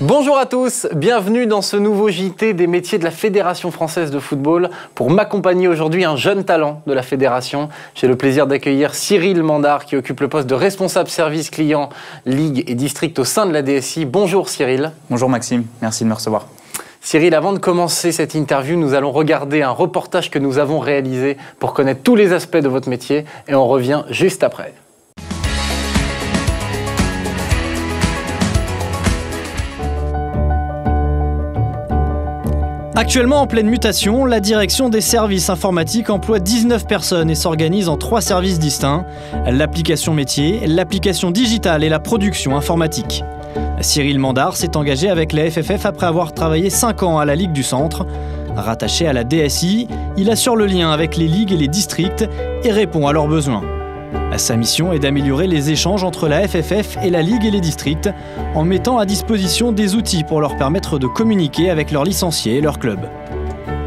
Bonjour à tous, bienvenue dans ce nouveau JT des métiers de la Fédération française de football. Pour m'accompagner aujourd'hui, un jeune talent de la Fédération. J'ai le plaisir d'accueillir Cyril Mandar qui occupe le poste de responsable service client, ligue et district au sein de la DSI. Bonjour Cyril. Bonjour Maxime, merci de me recevoir. Cyril, avant de commencer cette interview, nous allons regarder un reportage que nous avons réalisé pour connaître tous les aspects de votre métier et on revient juste après. Actuellement en pleine mutation, la direction des services informatiques emploie 19 personnes et s'organise en 3 services distincts, l'application métier, l'application digitale et la production informatique. Cyril Mandar s'est engagé avec la FFF après avoir travaillé 5 ans à la Ligue du Centre. Rattaché à la DSI, il assure le lien avec les ligues et les districts et répond à leurs besoins. Sa mission est d'améliorer les échanges entre la FFF et la Ligue et les districts en mettant à disposition des outils pour leur permettre de communiquer avec leurs licenciés et leurs clubs.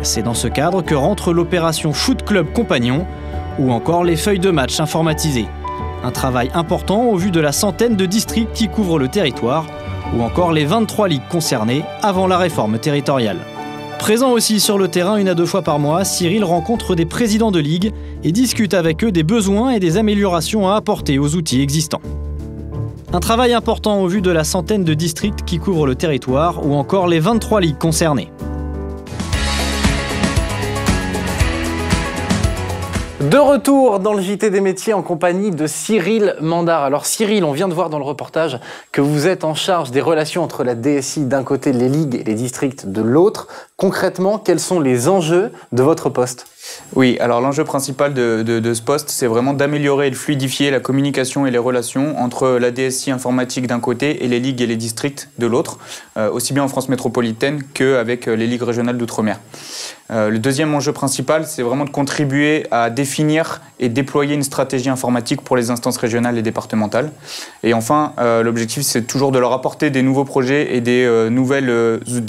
C'est dans ce cadre que rentre l'opération Foot Club Compagnon ou encore les feuilles de match informatisées. Un travail important au vu de la centaine de districts qui couvrent le territoire ou encore les 23 ligues concernées avant la réforme territoriale. Présent aussi sur le terrain 1 à 2 fois par mois, Cyril rencontre des présidents de ligue et discute avec eux des besoins et des améliorations à apporter aux outils existants. Un travail important au vu de la centaine de districts qui couvrent le territoire ou encore les 23 ligues concernées. De retour dans le JT des métiers en compagnie de Cyril Mandar. Alors Cyril, on vient de voir dans le reportage que vous êtes en charge des relations entre la DSI d'un côté, les ligues et les districts de l'autre. Concrètement, quels sont les enjeux de votre poste ? Oui, alors l'enjeu principal de ce poste, c'est vraiment d'améliorer et de fluidifier la communication et les relations entre la DSI informatique d'un côté et les ligues et les districts de l'autre, aussi bien en France métropolitaine qu'avec les ligues régionales d'outre-mer. Le deuxième enjeu principal, c'est vraiment de contribuer à définir et déployer une stratégie informatique pour les instances régionales et départementales. Et enfin, l'objectif, c'est toujours de leur apporter des nouveaux projets et des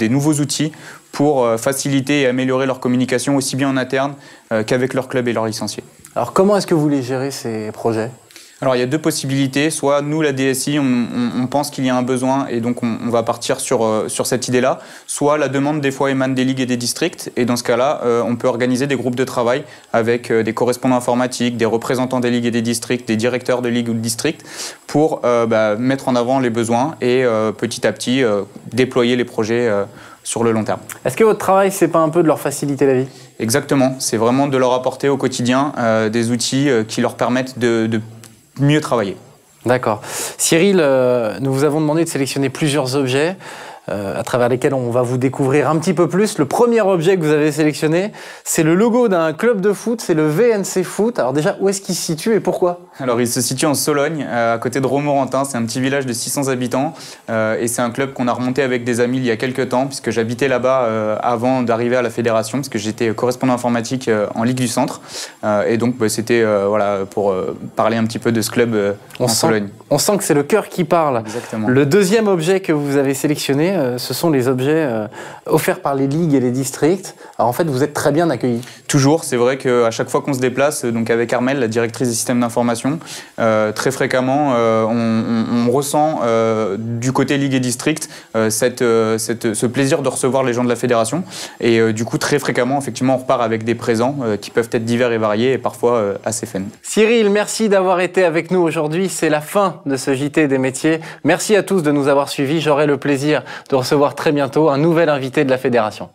nouveaux outils pour faciliter et améliorer leur communication aussi bien en interne qu'avec leurs clubs et leurs licenciés. Alors comment est-ce que vous les gérez ces projets ? Alors il y a 2 possibilités, soit nous la DSI on pense qu'il y a un besoin et donc on va partir sur cette idée-là, soit la demande des fois émane des ligues et des districts et dans ce cas-là on peut organiser des groupes de travail avec des correspondants informatiques, des représentants des ligues et des districts, des directeurs de ligues ou de districts pour mettre en avant les besoins et petit à petit déployer les projets sur le long terme. Est-ce que votre travail, c'est pas un peu de leur faciliter la vie ? Exactement, c'est vraiment de leur apporter au quotidien des outils qui leur permettent de mieux travailler. D'accord. Cyril, nous vous avons demandé de sélectionner plusieurs objets à travers lesquels on va vous découvrir un petit peu plus. Le premier objet que vous avez sélectionné, c'est le logo d'un club de foot, c'est le VNC Foot. Alors déjà, où est-ce qu'il se situe et pourquoi ? Alors il se situe en Sologne, à côté de Romorantin. C'est un petit village de 600 habitants et c'est un club qu'on a remonté avec des amis il y a quelques temps puisque j'habitais là-bas avant d'arriver à la fédération parce que j'étais correspondant informatique en Ligue du Centre et donc c'était pour parler un petit peu de ce club en Sologne. On sent que c'est le cœur qui parle. Exactement. Le deuxième objet que vous avez sélectionné, ce sont les objets offerts par les ligues et les districts. Alors en fait, vous êtes très bien accueillis. Toujours, c'est vrai qu'à chaque fois qu'on se déplace, donc avec Armelle, la directrice des systèmes d'information, très fréquemment, on ressent du côté ligue et district ce plaisir de recevoir les gens de la fédération. Et du coup, très fréquemment, effectivement, on repart avec des présents qui peuvent être divers et variés et parfois assez fun. Cyril, merci d'avoir été avec nous aujourd'hui. C'est la fin de ce JT des métiers. Merci à tous de nous avoir suivis. J'aurai le plaisir de recevoir très bientôt un nouvel invité de la fédération.